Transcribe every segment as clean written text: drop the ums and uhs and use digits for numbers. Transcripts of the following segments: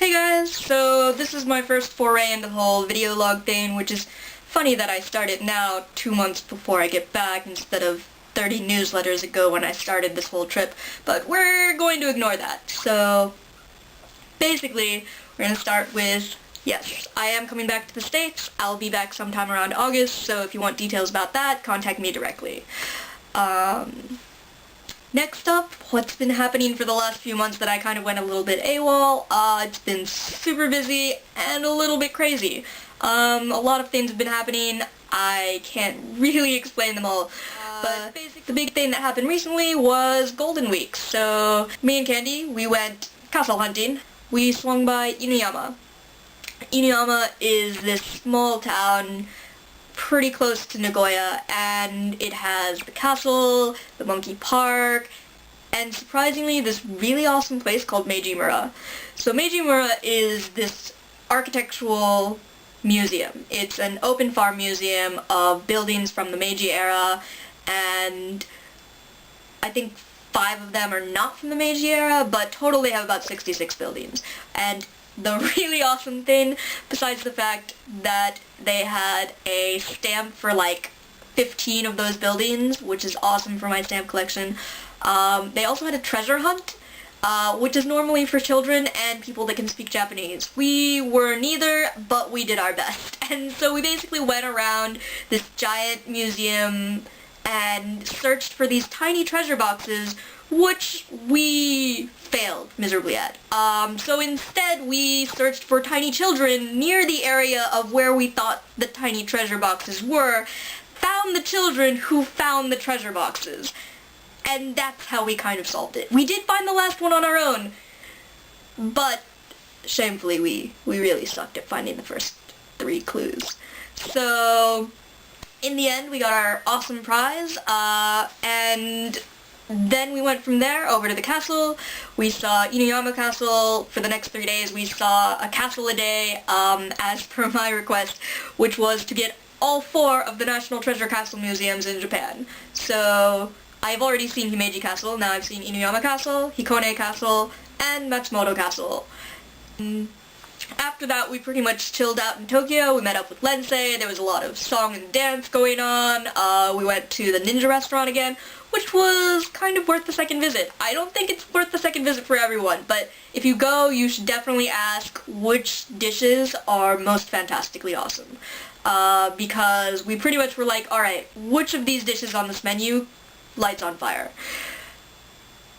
Hey guys, so this is my first foray into the whole video log thing, which is funny that I start it now 2 months before I get back instead of 30 newsletters ago when I started this whole trip, but we're going to ignore that. So basically, we're going to start with, yes, I am coming back to the States. I'll be back sometime around August, so if you want details about that, contact me directly. Next up, what's been happening for the last few months that I kind of went a little bit AWOL. It's been super busy and a little bit crazy. A lot of things have been happening. I can't really explain them all. But basically, the big thing that happened recently was Golden Week. So me and Candy, we went castle hunting. We swung by Inuyama. Inuyama is this small town pretty close to Nagoya, and it has the castle, the monkey park, and surprisingly this really awesome place called Meiji-mura. So Meiji-mura is this architectural museum. It's an open farm museum of buildings from the Meiji era, and I think 5 of them are not from the Meiji era, but total they have about 66 buildings. And the really awesome thing, besides the fact that they had a stamp for like 15 of those buildings, which is awesome for my stamp collection, they also had a treasure hunt, which is normally for children and people that can speak Japanese. We were neither, but we did our best. And so we basically went around this giant museum and searched for these tiny treasure boxes, which we failed miserably at. So instead we searched for tiny children near the area of where we thought the tiny treasure boxes were, found the children who found the treasure boxes, and that's how we kind of solved it. We did find the last one on our own, but shamefully we really sucked at finding the first 3 clues. So in the end we got our awesome prize, and then we went from there over to the castle. We saw Inuyama Castle. For the next 3 days we saw a castle a day, as per my request, which was to get all 4 of the National Treasure Castle museums in Japan. So I've already seen Himeji Castle, now I've seen Inuyama Castle, Hikone Castle, and Matsumoto Castle. After that, we pretty much chilled out in Tokyo. We met up with Lensei. There was a lot of song and dance going on. We went to the ninja restaurant again, which was kind of worth the second visit. I don't think it's worth the second visit for everyone, but if you go, you should definitely ask which dishes are most fantastically awesome. Because we pretty much were like, alright, which of these dishes on this menu lights on fire?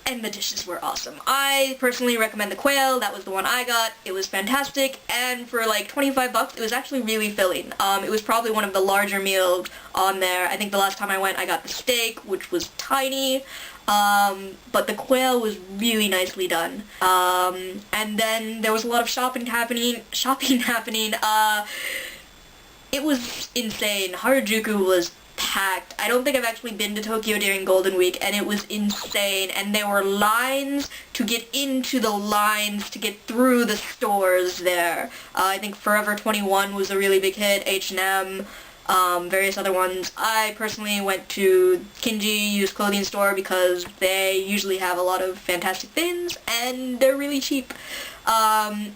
And the dishes were awesome. I personally recommend the quail. That was the one I got. It was fantastic, and for like 25 bucks, it was actually really filling. It was probably one of the larger meals on there. I think the last time I went, I got the steak, which was tiny, but the quail was really nicely done. And then there was a lot of shopping happening. It was insane. Harajuku was packed. I don't think I've actually been to Tokyo during Golden Week, and it was insane, and there were lines to get into the lines to get through the stores there. I think Forever 21 was a really big hit, H&M, various other ones. I personally went to Kinji used clothing store because they usually have a lot of fantastic things, and they're really cheap.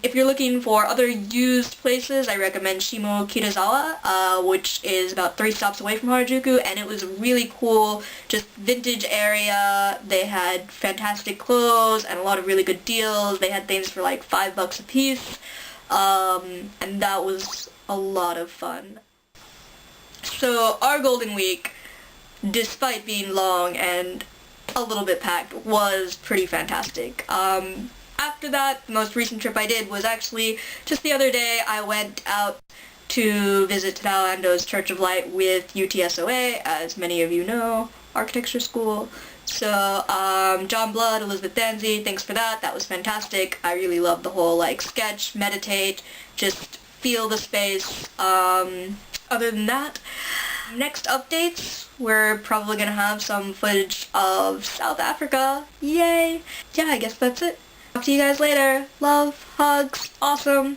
If you're looking for other used places, I recommend Shimo Kitazawa, which is about 3 stops away from Harajuku, and it was a really cool, just vintage area. They had fantastic clothes and a lot of really good deals. They had things for like $5 a piece, and that was a lot of fun. So our Golden Week, despite being long and a little bit packed, was pretty fantastic. After that, the most recent trip I did was actually just the other day. I went out to visit Tadao Ando's Church of Light with UTSOA, as many of you know, architecture school. So, John Blood, Elizabeth Danzy, thanks for that. That was fantastic. I really loved the whole, like, sketch, meditate, just feel the space. Other than that, next updates, we're probably gonna have some footage of South Africa. Yay! Yeah, I guess that's it. Talk to you guys later. Love, hugs, awesome.